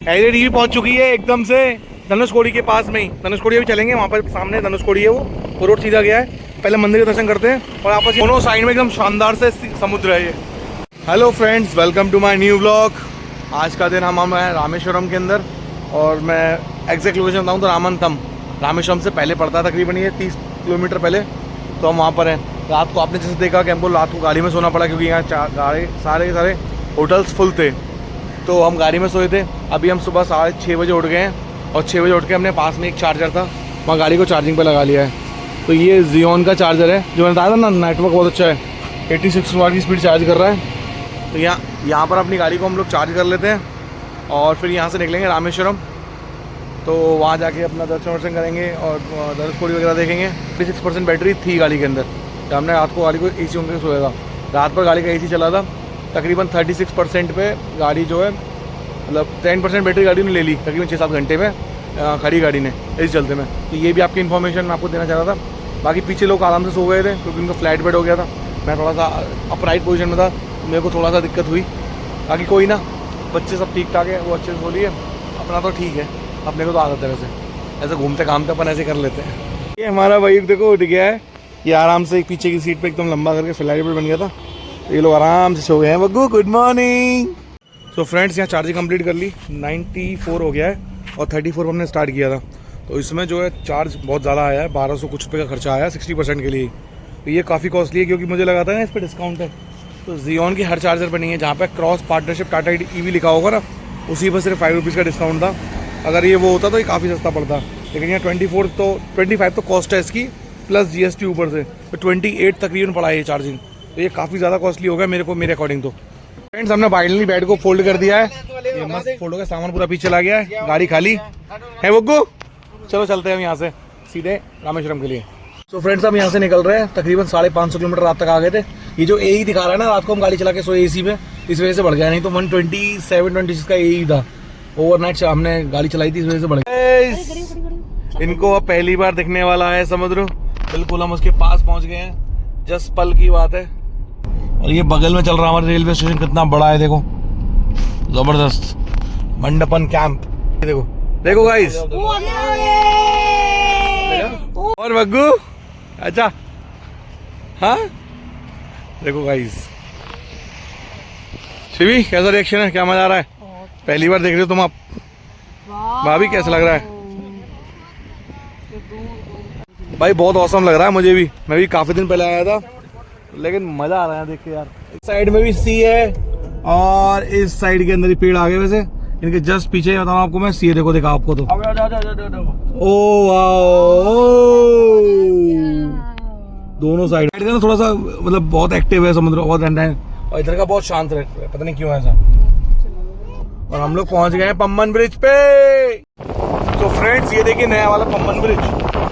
हैदरी भी पहुंच चुकी है एकदम से धनुषकोडी के पास में ही। धनुषकोडी अभी चलेंगे, वहाँ पर सामने धनुषकोडी है, वो रोड सीधा गया है। पहले मंदिर के दर्शन करते हैं और आपस दोनों साइड में एकदम शानदार से समुद्र है ये। Hello friends, welcome to my new vlog. आज का दिन हम हैं रामेश्वरम के अंदर और मैं एग्जैक्ट लोकेशन बताऊँ तो रामनथम रामेश्वरम से पहले पड़ता है, तकरीबन ये 30 किलोमीटर पहले। तो हम वहाँ पर हैं। रात को आपने जैसे देखा कि हमको रात को गाड़ी में सोना पड़ा क्योंकि यहाँ सारे के सारे होटल्स फुल थे, तो हम गाड़ी में सोए थे। अभी हम सुबह 6:30 बजे उठ गए हैं और 6 बजे उठ के हमने पास में एक चार्जर था, वहाँ गाड़ी को चार्जिंग पे लगा लिया है। तो ये जियोन का चार्जर है, जो मैंने बताया था ना, नेटवर्क बहुत अच्छा है, 86 वाट की स्पीड चार्ज कर रहा है। तो यहाँ पर अपनी गाड़ी को हम लोग चार्ज कर लेते हैं और फिर यहाँ से निकलेंगे रामेश्वरम। तो वहाँ जाके अपना दर्शन वर्शन करेंगे और धनुषकोडी वगैरह देखेंगे। 36% बैटरी थी गाड़ी के अंदर, तो हमने रात को गाड़ी को AC उनके सोया था। रात पर गाड़ी का AC चला था, तकरीबन 36% पे गाड़ी जो है, मतलब 10% बैटरी गाड़ी ने ले ली तकरीबन 6-7 घंटे में, खड़ी गाड़ी ने इस चलते में। तो ये भी आपकी इन्फॉर्मेशन मैं आपको देना चाह रहा था। बाकी पीछे लोग आराम से सो गए थे क्योंकि उनका फ्लैट बेड हो गया था। मैं थोड़ा सा अपराइट पोजीशन में था, मेरे को थोड़ा सा दिक्कत हुई। बाकी कोई ना, बच्चे सब ठीक ठाक है, वो अच्छे से सो लिए। अपना तो ठीक है, अपने को तो आदत है, वैसे ऐसे घूमते घामते अपन ऐसे कर लेते हैं। ये हमारा भाई देखो उठ गया है, ये आराम से पीछे की सीट पे एकदम लंबा करके फ्लैट बेड बन गया था। ये लोग आराम से सो गए हैं। बग्गू गुड मॉर्निंग। सो फ्रेंड्स, यहाँ चार्जिंग कंप्लीट कर ली, 94 हो गया है और 34 पर हमने स्टार्ट किया था। तो इसमें जो है चार्ज बहुत ज़्यादा आया है, 1200 कुछ रुपये का खर्चा आया 60% के लिए। तो ये काफ़ी कॉस्टली है क्योंकि मुझे लगा था ना इस पर डिस्काउंट है। तो जियोन की हर चार्जर पर नहीं है, जहाँ पर क्रॉस पार्टनरशिप टाटा EV लिखा होगा ना, उसी पर सिर्फ 5 रुपीज़ का डिस्काउंट था। अगर ये वो होता तो ये काफ़ी सस्ता पड़ता, लेकिन यहाँ 25 तो कॉस्ट है इसकी, प्लस GST ऊपर से, तो 28 तकरीबन पड़ा है ये चार्जिंग। तो ये काफ़ी ज़्यादा कॉस्टली होगा मेरे अकॉर्डिंग। तो फ्रेंड्स, हमने फाइनली बेड को फोल्ड कर दिया है, ये मस्त फोल्ड का सामान पूरा पीछे चला गया है, गाड़ी खाली है। बग्गू चलो चलते हैं हम यहाँ से सीधे रामेश्वरम के लिए। तो फ्रेंड्स, हम यहाँ से निकल रहे हैं, तकरीबन 550 किलोमीटर रात तक आ गए थे। ये जो AE दिखा रहा है ना, रात को हम गाड़ी चला के सोए AC में, इस वजह से बढ़ गया, नहीं तो 127-126 का AE था। ओवरनाइट हमने गाड़ी चलाई थी, इस वजह से बढ़ गया। इनको अब पहली बार दिखने वाला है समुद्र, बिल्कुल हम उसके पास पहुंच गए हैं, जस्ट पल की बात है। और ये बगल में चल रहा हमारा रेलवे स्टेशन, कितना बड़ा है देखो, जबरदस्त। मंडपन कैंप देखो, देखो गाइस। और बग्गू अच्छा, हाँ देखो गाइस। शिवी कैसा रिएक्शन है, क्या मजा आ रहा है? पहली बार देख रहे हो तुम आप? भाभी कैसा लग रहा है? भाई बहुत औसम लग रहा है मुझे भी, मैं भी काफी दिन पहले आया था, लेकिन मजा आ रहा है देख के यार। इस साइड में भी सी है और इस साइड के अंदर ही पेड़ आ गए, वैसे इनके जस्ट पीछे बताऊँ आपको मैं, सी देखो, देखा आपको तो। ओ वाओ, दोनों साइड का ना थोड़ा सा मतलब बहुत एक्टिव है समुद्र, बहुत ठंडा है, और इधर का बहुत शांत है, पता नहीं क्यों ऐसा। और हम लोग पहुंच गए हैं पम्बन ब्रिज पे। तो फ्रेंड्स, ये देखिए नया वाला पम्बन ब्रिज,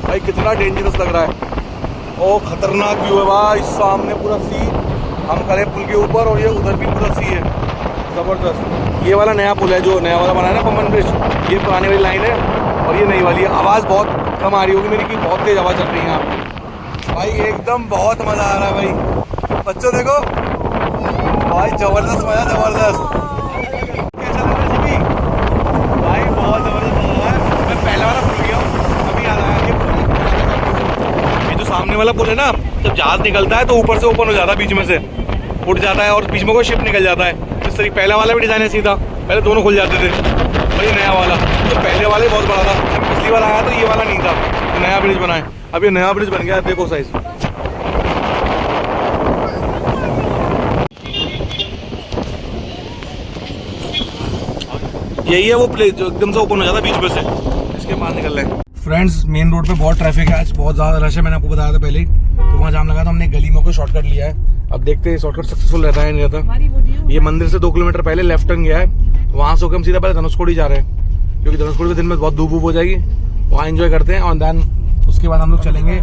भाई कितना डेंजरस लग रहा है। ओ खतरनाक व्यू है भाई, सामने पूरा सी, हम खड़े पुल के ऊपर और ये उधर भी पूरा सी है, जबरदस्त। ये वाला नया पुल है जो नया वाला बना है ना पम्बन ब्रिज, ये पुरानी वाली लाइन है और ये नई वाली है। आवाज़ बहुत कम आ रही होगी मेरी कि बहुत तेज आवाज़ चल रही है यहाँ पे भाई, एकदम बहुत मज़ा आ रहा है भाई। बच्चों देखो भाई, जबरदस्त मज़ा, जबरदस्त। कैसा लग रहा है भाई? बहुत जबरदस्त लग रहा है। मैं पहले वाला भूल गया हूँ, अभी याद आया। ये जो सामने वाला पुल है ना, जब जहाज निकलता है तो ऊपर से ओपन हो जाता है, बीच में से उठ जाता है और बीच में कोई शिप निकल जाता है। इस तरीके पहला वाला भी डिजाइन है सीधा, पहले दोनों खुल जाते थे। वही नया वाला, तो पहले वाले बहुत बड़ा था, जब पिछली बार आया तो ये वाला नहीं था, तो नया ब्रिज बना है। अब ये नया ब्रिज बन गया है, देखो साइज। यही है वो प्लेस जो एकदम से ओपन हो जाता है बीच में से, इसके बाहर निकल रहे हैं। फ्रेंड्स, मेन रोड पे बहुत ट्रैफिक है आज, बहुत ज़्यादा रश है, मैंने आपको बताया था पहले ही। तो वहाँ जाम लगा था, हमने गली में कोई शॉर्टकट लिया है। अब देखते हैं शॉर्टकट सक्सेसफुल रहता है नहीं रहता। ये मंदिर से 2 किलोमीटर पहले लेफ्ट टर्न गया है, वहाँ से होकर हम सीधा पहले धनुषकोडी जा रहे हैं, क्योंकि धनुषकोडी के दिन में बहुत धूप हो जाएगी, वहाँ एंजॉय करते हैं। और देन उसके बाद हम लोग चलेंगे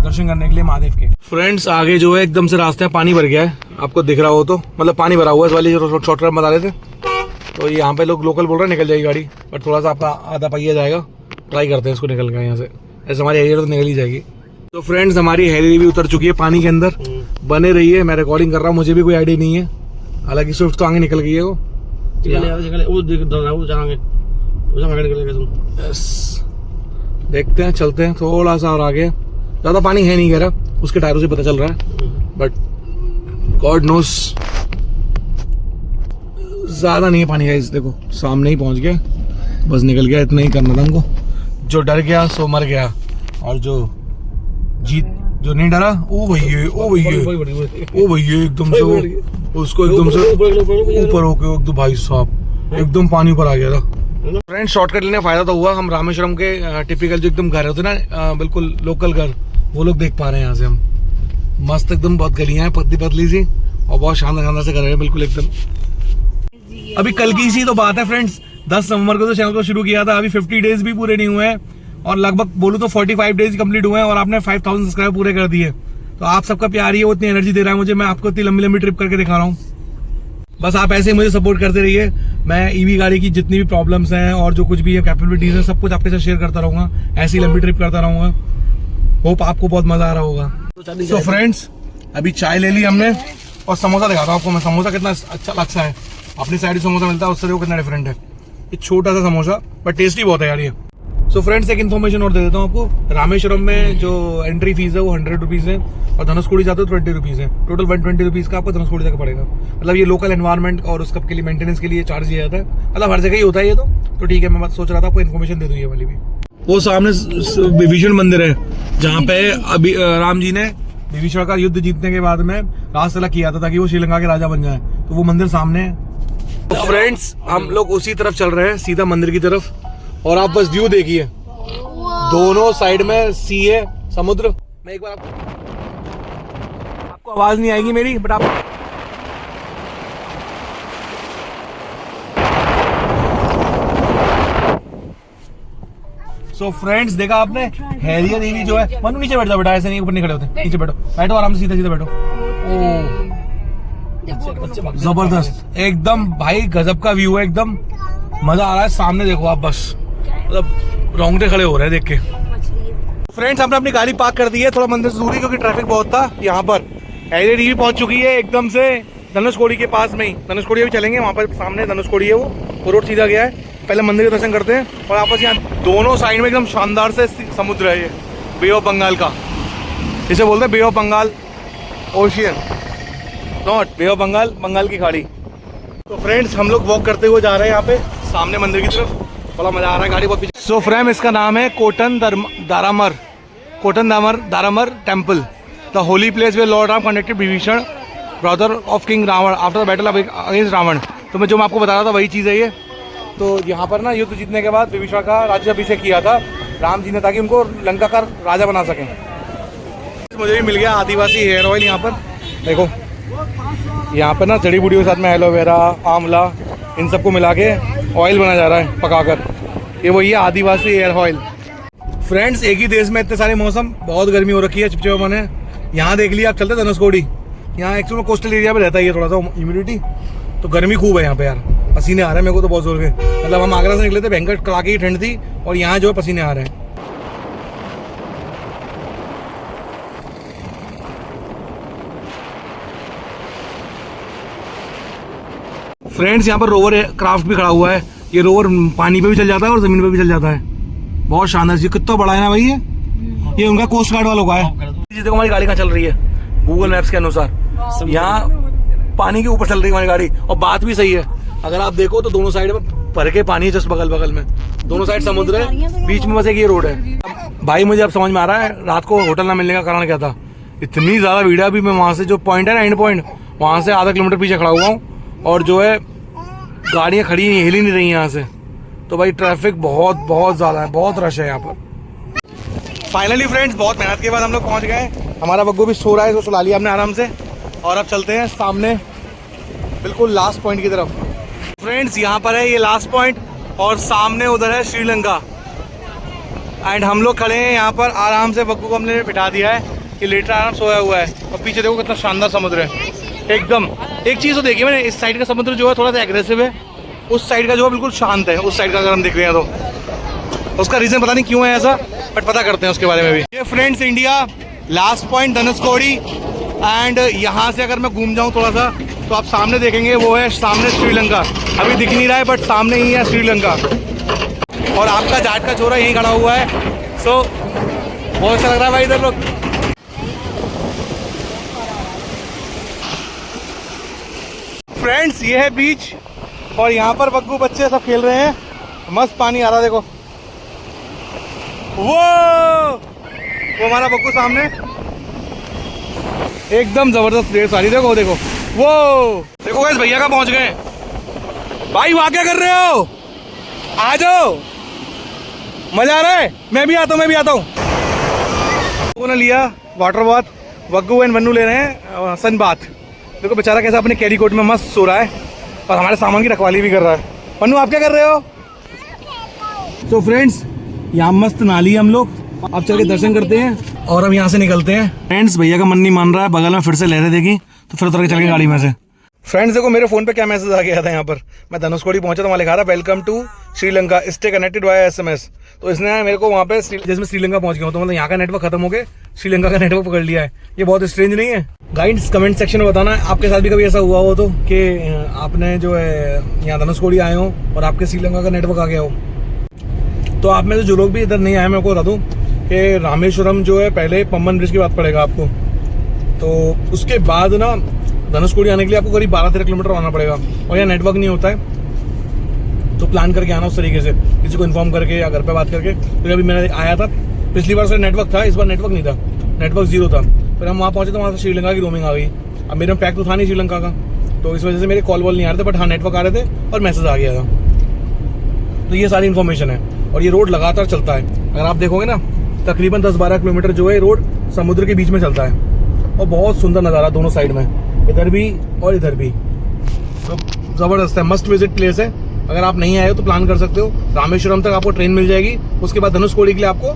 दर्शन करने के लिए महादेव के। फ्रेंड्स, आगे जो है एकदम से रास्ते में पानी भर गया है, आपको दिख रहा हो तो, मतलब पानी भरा हुआ है, इस वाली शॉर्टकट बता रहे थे। तो यहाँ पे लोग लोकल बोल रहे हैं निकल जाएगी गाड़ी, बट थोड़ा सा आपका आधा पहिया जाएगा, ट्राई करते हैं इसको निकल के यहाँ से। ऐसे हमारी एरिया तो निकल ही जाएगी। तो फ्रेंड्स, हमारी हैली भी उतर चुकी है पानी के अंदर, बने रही है। मैं रिकॉर्डिंग कर रहा हूँ, मुझे भी कोई आइडिया नहीं है, हालांकि स्विफ्ट तो आगे निकल गई है वो। वो देख वो जाएंगे यस, देखते हैं, चलते हैं थोड़ा सा और आगे। ज़्यादा पानी है नहीं कह रहा, उसके टायरों से पता चल रहा है, बट गॉड नोस ज़्यादा नहीं है पानी गाइस। देखो सामने ही पहुंच गया, बस निकल गया, इतना ही करना था हमको। जो डर गया सो मर गया, और जो जो नहीं डरा ओ भैया एकदम से उसको एकदम से ऊपर होके एकदम भाई साहब एकदम पानी ऊपर आ गया था। फ्रेंड शॉर्टकट लेने फायदा तो हुआ, हम रामेश्वरम के टिपिकल जो एकदम घर होते ना, बिल्कुल लोकल घर, वो लोग देख पा रहे हैं यहाँ से हम। मस्त एकदम, बहुत गलियां हैं पतली पतली सी, और बहुत शानदार शानदार से घर है बिल्कुल एकदम। अभी कल की सी तो बात है फ्रेंड्स, 10 नवंबर को तो चैनल को शुरू किया था, अभी 50 डेज भी पूरे नहीं हुए हैं, और लगभग बोलूँ तो 45 डेज कंप्लीट हुए हैं, और आपने 5000 सब्सक्राइबर पूरे कर दिए। तो आप सबका प्यार ही है, वो इतनी एनर्जी दे रहा है मुझे, मैं आपको इतनी लंबी लंबी ट्रिप करके दिखा रहा हूँ। बस आप ऐसे ही मुझे सपोर्ट करते रहिए। मैं ईवी गाड़ी की जितनी भी प्रॉब्लम्स हैं और जो कुछ भी है कैपेबिलिटीज है, सब कुछ आपके साथ शेयर करता रहूंगा, ऐसी लंबी ट्रिप करता रहूंगा। होप आपको बहुत मजा आ रहा होगा। तो फ्रेंड्स अभी चाय ले ली हमने, और समोसा दिखाता हूँ आपको मैं, समोसा कितना अच्छा है। अपनी साइड समोसा मिलता है, उससे देखो कितना डिफरेंट है। ये छोटा सा समोसा बट टेस्टी बहुत है यार ये। सो फ्रेंड्स एक इन्फॉर्मेशन और दे देता हूँ आपको, रामेश्वरम में जो एंट्री फीस है वो 100 रुपीज़ है, और धनुषकोडी जाते हो 20 रुपीज़ है। टोटल 120 रुपीज़ का आपको धनुषकोडी तक पड़ेगा। मतलब ये लोकल एनवायरनमेंट और उसका के लिए मेंटेनेंस के लिए चार्ज किया जाता है, मतलब हर जगह ही होता है ये तो ठीक है। मैं सोच रहा था आपको इन्फॉर्मेशन दे दूँ ये वाली भी। वो सामने विभीषण मंदिर है, जहाँ पे अभी राम जी ने विभीषण का युद्ध जीतने के बाद में राजसला किया था ताकि वो श्रीलंका के राजा बन जाए, तो वो मंदिर सामने है। तो फ्रेंड्स हम लोग उसी तरफ चल रहे हैं, सीधा मंदिर की तरफ, और आप बस व्यू देखिए, दोनों साइड में सी है, समुद्र। मैं एक बार आपको आवाज नहीं आएगी मेरी, बट आप सो फ्रेंड्स देखा आपने, हैरिया देवी जो है, मनु नीचे बैठ जाओ बेटा, ऐसे नहीं ऊपर नहीं खड़े होते, नीचे बैठो, बैठो आराम से, सीधा सीधा बैठो। ओ जबरदस्त एकदम भाई, गजब का व्यू है, एकदम मजा आ रहा है। सामने देखो आप, बस मतलब रोंगटे खड़े हो रहे हैं देख के। फ्रेंड्स हमने अपनी गाड़ी पार्क कर दी है थोड़ा मंदिर से दूरी, क्योंकि ट्रैफिक बहुत था यहाँ पर। हैरिया देवी पहुंच चुकी है एकदम से धनुषकोडी के पास में ही। धनुषकोडी अभी चलेंगे, वहाँ पर सामने धनुषकोडी है, वो रोड सीधा गया है। पहले मंदिर के दर्शन करते हैं, और आपस यहाँ दोनों साइड में एकदम शानदार से समुद्र है, ये बे ऑफ बंगाल का, इसे बोलते हैं bay of Bengal ocean, not bay of Bengal, Bengal की खाड़ी। तो फ्रेंड्स हम लोग वॉक करते हुए जा रहे हैं यहाँ पे सामने मंदिर की तरफ, बड़ा मजा आ रहा है, गाड़ी बहुत पीछे। सो फ्रेंड इसका नाम है Kothandaramar temple, the holy place where lord Ram connected Vibhishan brother of king Ravan after the battle against Ravan. तो मैं जो मैं आपको बता रहा था वही चीज़ है ये। तो यहाँ पर ना युद्ध जीतने के बाद विभीषण का राज्याभिषेक किया था राम जी ने, ताकि उनको लंका का राजा बना सकें। मुझे भी मिल गया आदिवासी हेयर ऑयल यहाँ पर, देखो यहाँ पर ना जड़ी बूटियों के साथ में एलोवेरा, आंवला, इन सबको मिला के ऑयल बनाया जा रहा है पकाकर, ये वही है आदिवासी हेयर ऑयल। फ्रेंड्स एक ही देश में इतने सारे मौसम, बहुत गर्मी हो रखी है, चिपचिपा मन है। यहाँ देख लिया आप, चलते धनुषकोडी, यहाँ एक्चुअली कोस्टल एरिया में रहता है ये थोड़ा सा ह्यूमिडिटी, तो गर्मी खूब है यहाँ पे यार, पसीने आ रहे हैं मेरे को तो बहुत जोर के। मतलब हम आगरा से निकले थे, भयंकर कड़ाके की ठंड थी, और यहाँ जो है पसीने आ रहे हैं। फ्रेंड्स यहाँ पर रोवर क्राफ्ट भी खड़ा हुआ है, ये रोवर पानी पे भी चल जाता है और जमीन पे भी चल जाता है, बहुत शानदार चीज। कितना बड़ा है ना भाई ये उनका कोस्ट गार्ड वालों का है। देखो हमारी गाड़ी कहाँ चल रही है गूगल मैप्स के अनुसार, यहाँ पानी के ऊपर चल रही है हमारी गाड़ी, और बात भी सही है। अगर आप देखो तो दोनों साइड में भर के पानी है, जस्ट बगल बगल में, दोनों साइड समुद्र है, बीच में बस एक ये रोड है। भाई मुझे अब समझ में आ रहा है रात को होटल ना मिलने का कारण क्या था, इतनी ज्यादा भीड़ है। अभी मैं वहाँ से जो पॉइंट है ना, एंड पॉइंट, वहाँ से आधा किलोमीटर पीछे खड़ा हुआ हूँ, और जो है गाड़ियाँ खड़ी नहीं, हिल ही नहीं रही यहाँ से। तो भाई ट्रैफिक बहुत ज़्यादा है, बहुत रश है यहाँ पर। फाइनली फ्रेंड्स बहुत मेहनत के बाद हम लोग पहुँच गए। हमारा बग्गू भी सो रहा है, तो सुला लिया हमने आराम से, और अब चलते हैं सामने बिल्कुल लास्ट पॉइंट की तरफ। फ्रेंड्स यहाँ पर है ये लास्ट पॉइंट, और सामने उधर है श्रीलंका, एंड हम लोग खड़े हैं यहाँ पर आराम से। बग्गू को हमने बिठा दिया है, ये लेटर आराम सोया हुआ है, और पीछे देखो कितना शानदार समुद्र है एकदम। एक चीज़ तो देखिए मैंने, इस साइड का समुद्र जो है थोड़ा सा एग्रेसिव है, उस साइड का जो है बिल्कुल शांत है। उस साइड का अगर हम देख रहे हैं तो उसका रीज़न पता नहीं क्यों है ऐसा, बट पता करते हैं उसके बारे में भी। ये friends India last point Dhanushkodi, and यहाँ से अगर मैं घूम जाऊँ थोड़ा सा तो आप सामने देखेंगे वो है सामने श्रीलंका। अभी दिख नहीं रहा है बट सामने ही है श्रीलंका। और आपका जाट का छोरा यहीं खड़ा हुआ है। सो बहुत अच्छा लग रहा है भाई इधर लोग। फ्रेंड्स ये है बीच और यहाँ पर बग्गू बच्चे सब खेल रहे हैं। मस्त पानी आ रहा है देखो। वो हमारा बग्गू सामने एकदम जबरदस्त प्लेस सारी। देखो देखो वो देखो गाइस भैया का पहुंच गए। भाई वहां क्या कर रहे हो? आ जाओ, मजा आ रहा है। मैं भी आता हूँ। ने लिया वाटर बाथ। वग्गू एंड वन्नू ले रहे हैं सन बाथ। देखो बेचारा कैसा अपने कैरी कोट में मस्त सो रहा है और हमारे सामान की रखवाली भी कर रहा है। वन्नू आप क्या कर रहे हो? तो फ्रेंड्स यहाँ मस्त नाली है, हम लोग अब चल के दर्शन करते हैं और हम यहाँ से निकलते हैं। फ्रेंड्स भैया का मन नहीं मान रहा है, बगल में फिर से लहरें देखी तो फिर उतर के चल के गाड़ी में से। फ्रेंड्स देखो मेरे फोन पे क्या मैसेज आ गया था। यहाँ पर मैं धनुषकोडी पहुंचा तो वहाँ लिखा था welcome to Sri Lanka, stay connected by SMS। तो इसने मेरे को वहाँ पे जैसे मैं श्रीलंका पहुंच गया हूँ तो मतलब यहाँ का नेटवर्क खत्म हो गया, श्रीलंका का नेटवर्क पकड़ लिया है। ये बहुत स्ट्रेंज नहीं है? गाइड्स कमेंट सेक्शन में बताना आपके साथ भी कभी ऐसा हुआ हो तो कि आपने जो है यहाँ धनुषकोडी आए हो और आपके श्रीलंका का नेटवर्क आ गया हो। तो आप में से जो लोग भी इधर नहीं आए मैं आपको बता दूँ कि रामेश्वरम जो है पहले पम्बन ब्रिज की बात पड़ेगा आपको। तो उसके बाद ना धनुषकोडी आने के लिए आपको करीब 12-13 किलोमीटर आना पड़ेगा और यहाँ नेटवर्क नहीं होता है। तो प्लान करके आना उस तरीके से, किसी को इन्फॉर्म करके या घर पे बात करके। तो अभी मैंने आया था, पिछली बार से नेटवर्क था, इस बार नेटवर्क नहीं था, नेटवर्क 0 था। फिर हम वहाँ पहुंचे तो वहाँ से श्रीलंका की रोमिंग आ गई। अब मेरे में पैक तो था नहीं श्रीलंका का, तो इस वजह से मेरे कॉल वॉल नहीं आ रहे थे, बट हाँ नेटवर्क आ रहे थे और मैसेज आ गया था। तो ये सारी इन्फॉर्मेशन है और ये रोड लगातार चलता है। अगर आप देखोगे ना तकरीबन 10-12 किलोमीटर जो है रोड समुद्र के बीच में चलता है और बहुत सुंदर नज़ारा दोनों साइड में, इधर भी और इधर भी। तो ज़बरदस्त है, मस्ट विजिट प्लेस है। अगर आप नहीं आए हो तो प्लान कर सकते हो। रामेश्वरम तक आपको ट्रेन मिल जाएगी, उसके बाद धनुषकोडी के लिए आपको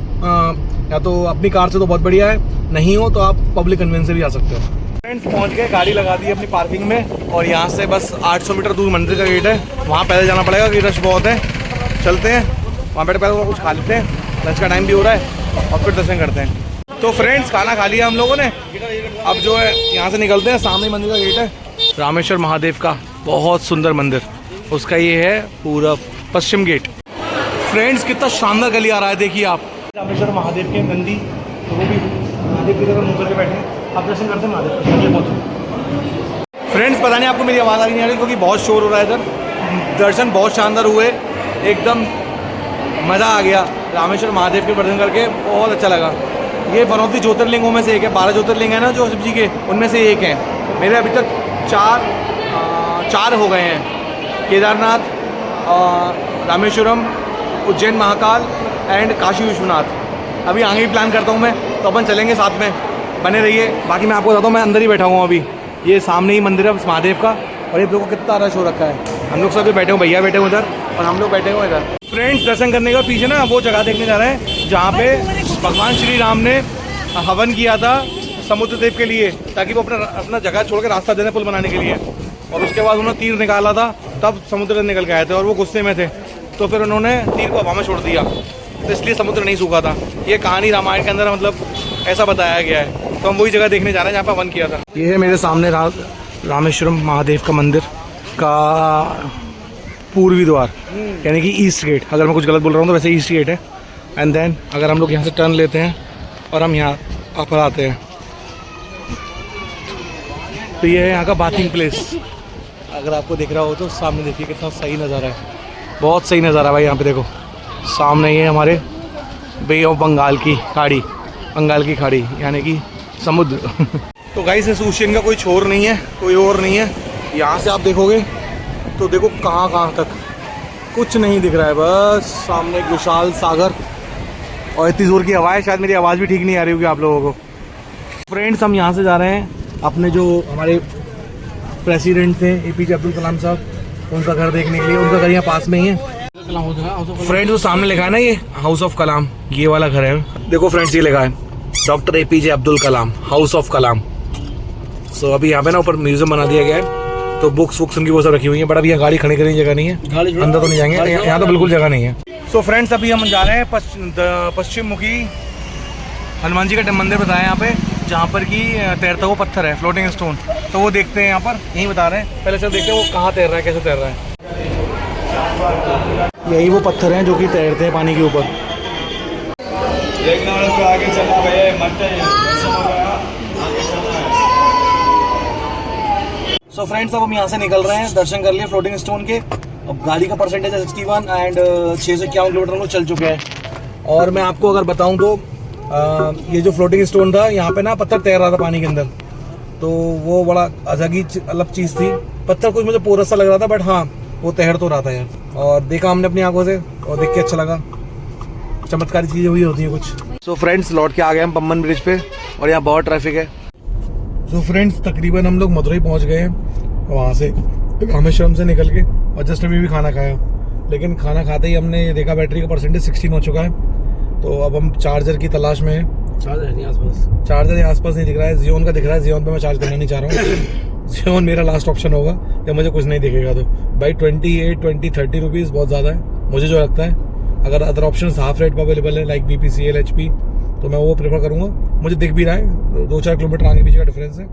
या तो अपनी कार से तो बहुत बढ़िया है, नहीं हो तो आप पब्लिक कन्वेंस से भी आ सकते हो। फ्रेंड्स पहुंच गए, गाड़ी लगा दी अपनी पार्किंग में और यहाँ से बस 800 मीटर दूर मंदिर का गेट है, वहाँ पैदल जाना पड़ेगा क्योंकि रश बहुत है। चलते हैं वहाँ बैठे पहले कुछ खा लेते हैं, लंच का टाइम भी हो रहा है और फिर दर्शन करते हैं। तो फ्रेंड्स खाना खा लिया हम लोगों ने, अब जो है यहाँ से निकलते हैं। सामने मंदिर का गेट है रामेश्वर महादेव का, बहुत सुंदर मंदिर, उसका ये है पूरा पश्चिम गेट। फ्रेंड्स कितना शानदार गली आ रहा है, देखिए आप। रामेश्वर महादेव के नंदी, तो वो भी महादेव की तरफ मुँह करके बैठे हैं। आप दर्शन करते हैं महादेव पहुँचे। फ्रेंड्स पता नहीं आपको मेरी आवाज़ आ रही नहीं आ रही क्योंकि बहुत शोर हो रहा है इधर। दर्शन बहुत शानदार हुए, एकदम मज़ा आ गया। रामेश्वर महादेव के दर्शन करके बहुत अच्छा लगा। ये वन ऑफ द ज्योतिर्लिंगों में से एक है, 12 ज्योतिर्लिंग है ना जो शिव जी के, उनमें से एक है। मेरे अभी तक चार हो गए हैं, केदारनाथ, रामेश्वरम, उज्जैन महाकाल एंड काशी विश्वनाथ। अभी आगे भी प्लान करता हूँ मैं, तो अपन चलेंगे साथ में, बने रहिए। बाकी मैं आपको बताता हूँ, मैं अंदर ही बैठा हूँ अभी, ये सामने ही मंदिर है महादेव का और ये देखो कितना रश हो रखा है। हम लोग सब बैठे हुए, भैया बैठे हुए उधर और हम लोग बैठे हुए इधर। फ्रेंड्स दर्शन करने के पीछे ना वो जगह देखने जा रहे हैं जहाँ पे भगवान श्री राम ने हवन किया था समुद्र देव के लिए, ताकि वो अपना जगह छोड़ के रास्ता देने पुल बनाने के लिए। और उसके बाद उन्होंने तीर निकाला था, तब समुद्र निकल के आए थे और वो गुस्से में थे, तो फिर उन्होंने तीर को हवा में छोड़ दिया, तो इसलिए समुद्र नहीं सूखा था। ये कहानी रामायण के अंदर मतलब ऐसा बताया गया है। तो हम वही जगह देखने जा रहे हैं जहाँ पर हवन किया था। ये है मेरे सामने रामेश्वरम महादेव का मंदिर का पूर्वी द्वार, यानी कि ईस्ट गेट। अगर मैं कुछ गलत बोल रहा हूँ तो वैसे ईस्ट गेट है। एंड देन अगर हम लोग यहाँ से टर्न लेते हैं और हम यहाँ पर आते हैं तो ये है यहाँ का बाथिंग प्लेस। अगर आपको दिख रहा हो तो सामने देखिए कितना सही नज़ारा है, बहुत सही नज़ारा भाई। यहाँ पे देखो सामने ये हमारे बे ऑफ बंगाल की खाड़ी, बंगाल की खाड़ी यानी कि समुद्र। तो गाइस इस ओशियन का कोई छोर नहीं है, कोई और नहीं है। यहाँ से आप देखोगे तो देखो कहाँ तक कुछ नहीं दिख रहा है, बस सामने एक विशाल सागर और इतनी जोर की हवा है, शायद मेरी आवाज़ भी ठीक नहीं आ रही होगी आप लोगों को। फ्रेंड्स हम यहाँ से जा रहे हैं अपने जो हमारे प्रेसिडेंट थे APJ अब्दुल कलाम साहब, उनका घर देखने के लिए। उनका घर यहाँ पास में ही है। फ्रेंड्स वो सामने लिखा है ना, ये हाउस ऑफ कलाम, ये वाला घर है। देखो फ्रेंड्स ये लिखा है doctor APJ Abdul Kalam house of Kalam. So अभी यहाँ पे ना ऊपर म्यूजियम बना दिया गया है, तो बुक्स उनकी वो सब रखी हुई है, बट अभी यहाँ गाड़ी खड़ी करने की जगह नहीं है, अंदर तो नहीं जाएंगे, यहाँ तो बिल्कुल जगह नहीं है। सो फ्रेंड्स अभी हम जा रहे हैं पश्चिम मुखी हनुमान जी का मंदिर बताया यहाँ पे। जहाँ पर कि तैरता हुआ पत्थर है, फ्लोटिंग स्टोन, तो वो देखते हैं यहाँ पर, यहीं बता रहे हैं। पहले चल देखते हैं वो कहाँ तैर रहा है, कैसे तैर रहा है। यही वो पत्थर हैं जो कि तैरते हैं पानी के ऊपर। आगे चलना भैया, सो फ्रेंड्स, अब हम यहाँ से निकल रहे हैं, दर्शन कर लिए फ्लोटिंग स्टोन के। अब गाड़ी का परसेंटेज है 61 एंड 6 से 51 किलोमीटर हम लोग चल चुके हैं। और मैं आपको अगर बताऊं तो ये जो फ्लोटिंग स्टोन था, यहाँ पे ना पत्थर तैर रहा था पानी के अंदर, तो वो बड़ा अजब ही अलग चीज़ थी। पत्थर कुछ मुझे पोरस सा लग रहा था, बट हाँ वो तैर तो रहा था यार, और देखा हमने अपनी आंखों से और देख के अच्छा लगा। चमत्कारी चीज़ें हुई होती हैं कुछ। सो फ्रेंड्स, लौट के आ गए हम पम्बन ब्रिज पे, और यहाँ बहुत ट्रैफिक है। सो फ्रेंड्स, तकरीबन हम लोग मदुरई पहुँच गए हैं, वहाँ से रामेश्वरम से निकल के, और जस्ट अभी भी खाना खाया। लेकिन खाना खाते ही हमने देखा बैटरी का परसेंटेज 16 हो चुका है, तो अब हम चार्जर की तलाश में हैं। चार्जर नहीं आसपास, चार्जर यहाँ आसपास नहीं दिख रहा है। जियोन का दिख रहा है, जियोन पे मैं चार्ज करना नहीं चाह रहा हूँ। जियोन मेरा लास्ट ऑप्शन होगा जब मुझे कुछ नहीं दिखेगा तो। भाई 28, 20, 30 रुपीज़ बहुत ज़्यादा है मुझे जो लगता है। अगर अदर ऑप्शन हाफ रेट पर अवेलेबल है लाइक BPCL, HP, तो मैं वो प्रेफर करूँगा। मुझे दिख भी रहा है 2-4 किलोमीटर आगे पीछे का डिफरेंस है,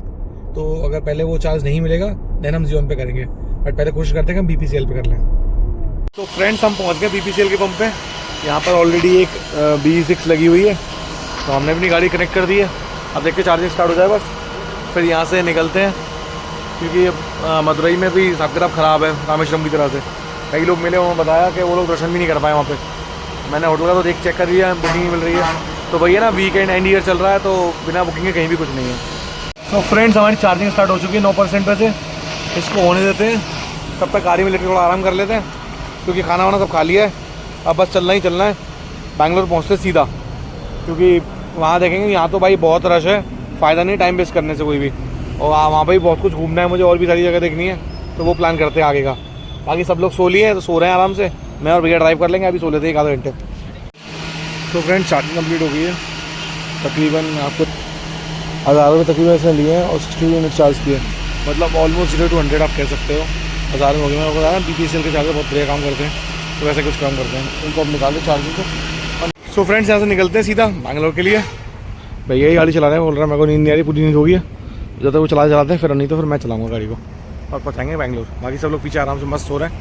तो अगर पहले वो चार्ज नहीं मिलेगा देन हम जियोन पे करेंगे, बट पहले कोशिश करते हैं कि हम BPCL पे कर लें। तो फ्रेंड्स, हम पहुँच गए BPCL के पंप पे। यहाँ पर ऑलरेडी एक BE6 लगी हुई है, तो हमने अपनी गाड़ी कनेक्ट कर दी है। अब देखते चार्जिंग स्टार्ट हो जाए बस, फिर यहाँ से निकलते हैं, क्योंकि मदुरई में भी हिसाब किताब ख़राब है रामेश्वरम की तरह से। कई लोग मिले, उन्होंने बताया कि वो लोग दर्शन भी नहीं कर पाए वहाँ पे। मैंने होटल का तो चेक कर लिया, बुकिंग नहीं मिल रही है। तो भैया ना, वीकेंड एंड ईयर चल रहा है, तो बिना बुकिंग के कहीं भी कुछ नहीं है। तो फ्रेंड्स, हमारी चार्जिंग स्टार्ट हो चुकी है 9% पे से। इसको होने देते हैं, तब तक गाड़ी में लेकर थोड़ा आराम कर लेते हैं, क्योंकि खाना वाना सब खा लिया है। अब बस चलना ही चलना है, बैंगलोर पहुँचते सीधा, क्योंकि वहाँ देखेंगे। यहाँ तो भाई बहुत रश है, फ़ायदा नहीं टाइम वेस्ट करने से कोई भी, और वहाँ पे भी बहुत कुछ घूमना है मुझे, और भी सारी जगह देखनी है, तो वो प्लान करते हैं आगे का। बाकी सब लोग सो लिए हैं, तो सो रहे हैं आराम से। मैं और भैया ड्राइव कर लेंगे, अभी सो लेते हैं 1 आधा घंटे। तो फ्रेंड्स, चार्जिंग कंप्लीट हो गई है। तकरीबन आपको 1000 रुपये तकरीबन ऐसे लिए हैं, और 60 मिनट चार्ज किए, मतलब ऑलमोस्ट 0 to 100 आप कह सकते हो। 1000 में हो गया। मैंने बताया ना, BPCL के चार्जर बहुत बढ़िया काम करते हैं, तो वैसे कुछ काम करते हैं। उनको अब निकाल दें चार्जिंग को। सो फ्रेंड्स, यहाँ से निकलते हैं सीधा बैंगलोर के लिए। भैया ही गाड़ी चला रहे हैं, बोल रहा है मेरे को नींद नहीं आ रही, पूरी नींद हो गई है। जब तक वो चलाते हैं, फिर नहीं तो फिर मैं चलाऊँगा गाड़ी को, और पहुँचाएंगे बैंगलोर। बाकी सब लोग पीछे आराम से मस्त सो रहे हैं,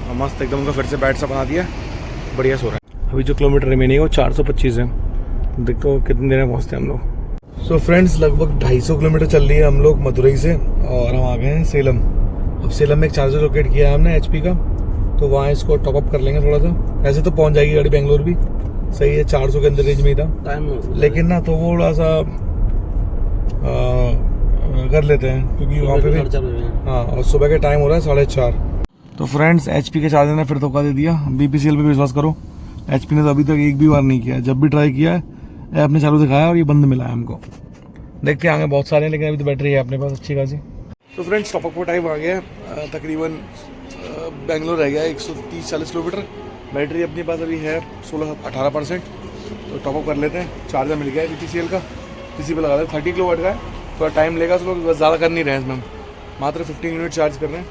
और मस्त एकदम उनका फिर से बैठ सा बना दिया, बढ़िया सो रहा है। अभी जो किलोमीटर रिमेनिंग है वो 425 है। देखो कितनी देर में पहुँचते हैं हम लोग। सो फ्रेंड्स, लगभग 250 किलोमीटर चल रही है हम लोग मदुरई से, और हम आ गए हैं सेलम। अब सेलम में एक चार्जर लोकेट किया है हमने HP का, तो वहाँ इसको टॉपअप कर लेंगे थोड़ा सा। ऐसे तो पहुँच जाएगी गाड़ी बैंगलोर भी, सही है, 400 के अंदर रेंज में ही था, लेकिन ना तो वो थोड़ा सा कर लेते हैं, क्योंकि वहाँ पे भी हाँ, और सुबह का टाइम हो रहा है 4:30। तो फ्रेंड्स, HP के चार्जर ने फिर धोखा दे दिया। BPCL पे विश्वास करो, HP ने तो अभी तक एक भी बार नहीं किया। जब भी ट्राई किया है ऐप ने चालू दिखाया और ये बंद मिला है हमको। देखते हैं आगे बहुत सारे हैं, लेकिन अभी तो बैटरी है अपने पास अच्छी खासी। तो फ्रेंड्स, टॉपअप का टाइम आ गया है। तकरीबन बेंगलोर रह गया है 130-140 किलोमीटर। बैटरी अपने पास अभी है 16-18%, तो टॉपअप कर लेते हैं। चार्जर मिल गया है BPCL का, किसी पे लगा दें 30 किलोवाट का है। थोड़ा टाइम लेगा, तो लोग ज़्यादा कर नहीं रहे हैं इसमें, हम मात्र 15 मिनट चार्ज कर रहे हैं।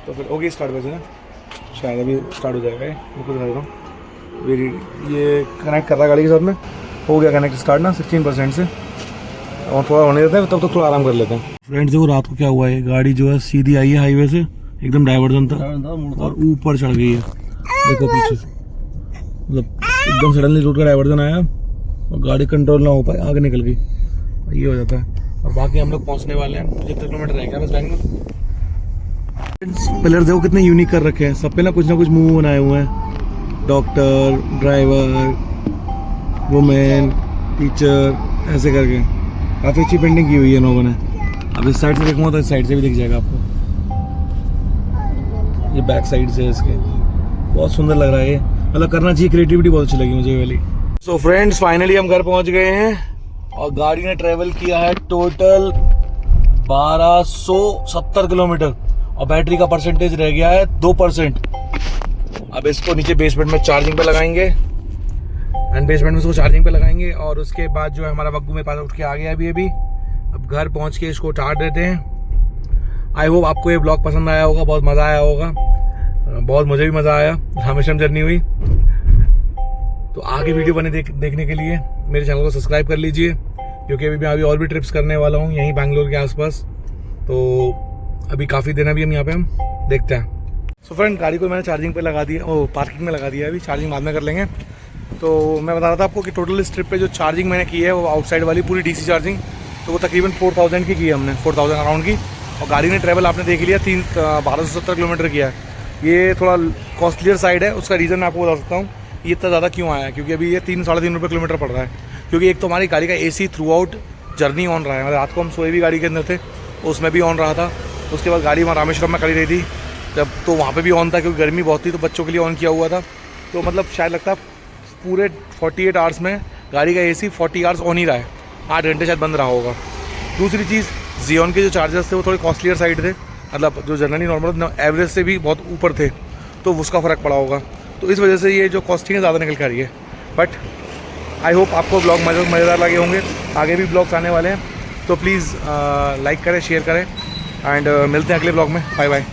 तो फिर होगी स्टार्ट वैसे ना, शायद अभी स्टार्ट हो जाएगा। बिल्कुल दिखा देता हूँ, ये कनेक्ट कर रहा है गाड़ी के साथ में, हो गया कनेक्ट स्टार्ट ना 16% से। और थोड़ा होने देते हैं, तब तक थोड़ा आराम कर लेते हैं। फ्रेंड्स, देखो रात को क्या हुआ है, गाड़ी जो है सीधी आई है हाईवे से, एकदम डाइवर्जन था और ऊपर चढ़ गई है। देखो पीछे, मतलब एकदम सडनली रोड का डाइवर्जन आया और गाड़ी कंट्रोल ना हो पाए, आगे निकल गई। ये हो जाता है। और बाकी हम लोग पहुंचने वाले हैं, 75 किलोमीटर रह गया बस बैंगलोर। पिलर देखो कितने यूनिक कर रखे हैं, सब पे ना कुछ मुंह बनाए हुए हैं। डॉक्टर, ड्राइवर, वुमेन, टीचर, ऐसे करके काफ़ी अच्छी पेंटिंग की हुई है लोगों ने। अब इस साइड से देखूँगा तो इस साइड से भी दिख जाएगा आपको। ये बैक साइड से इसके बहुत सुंदर लग रहा है ये, मतलब करना चाहिए, क्रिएटिविटी बहुत अच्छी लगी मुझे वाली। सो फ्रेंड्स, फाइनली हम घर पहुंच गए हैं, और गाड़ी ने ट्रेवल किया है टोटल 1270 किलोमीटर, और बैटरी का परसेंटेज रह गया है 2%। अब इसको नीचे बेसमेंट में चार्जिंग पे लगाएंगे, एंड बेसमेंट में इसको चार्जिंग पे लगाएंगे, और उसके बाद जो है हमारा बग्गू मेरे पास उठ के आ गया अभी। अब घर पहुंच के इसको उतार देते हैं। आई होप आपको ये ब्लॉग पसंद आया होगा, बहुत मज़ा आया होगा, बहुत मुझे भी मज़ा आया, रामेश्वरम जर्नी हुई। तो आगे वीडियो बने देखने के लिए मेरे चैनल को सब्सक्राइब कर लीजिए, क्योंकि अभी मैं और भी ट्रिप्स करने वाला हूँ यहीं बैंगलोर के आसपास। तो अभी काफ़ी दिन अभी हम यहाँ पे हम देखते हैं। सो फ्रेंड, गाड़ी को मैंने चार्जिंग पे लगा दिया, ओ पार्किंग में लगा दिया है, अभी चार्जिंग बाद में कर लेंगे। तो मैं बता रहा था आपको कि टोटल इस ट्रिप पे जो चार्जिंग मैंने की है वो आउटसाइड वाली पूरी डीसी चार्जिंग, तो वो तकरीबन 4000 की है हमने, 4000 अराउंड की। और गाड़ी ने ट्रैवल आपने देख लिया 1270 किलोमीटर किया है। ये थोड़ा कॉस्टलियर साइड है, उसका रीज़न मैं आपको बता सकता हूँ ये इतना ज़्यादा क्यों आया है। क्योंकि अभी ये 3-3.5 रुपये किलोमीटर पड़ रहा है। क्योंकि एक तो हमारी गाड़ी का AC through out journey on रहा है, मतलब रात को हम सोए भी गाड़ी के अंदर थे, उसमें भी ऑन रहा था। उसके बाद गाड़ी वहाँ रामेश्वरम में खड़ी रही थी जब, तो वहाँ पे भी ऑन था क्योंकि गर्मी बहुत थी, तो बच्चों के लिए ऑन किया हुआ था। तो मतलब शायद लगता है पूरे 48 आवर्स में गाड़ी का AC 40 आवर्स ऑन ही रहा है, 8 घंटे शायद बंद रहा होगा। दूसरी चीज़, Xeon के जो चार्जर्स थे वो थोड़े कॉस्टलियर साइड थे, मतलब जो जनरली नॉर्मल एवरेज से भी बहुत ऊपर थे, तो उसका फ़र्क पड़ा होगा। तो इस वजह से ये जो कॉस्टिंग है ज़्यादा निकल कर रही है। बट आई होप आपको ब्लॉग मज़ेदार लगे होंगे। आगे भी ब्लॉग्स आने वाले हैं, तो प्लीज़ लाइक करें, शेयर करें एंड मिलते हैं अगले ब्लॉग में। Bye bye.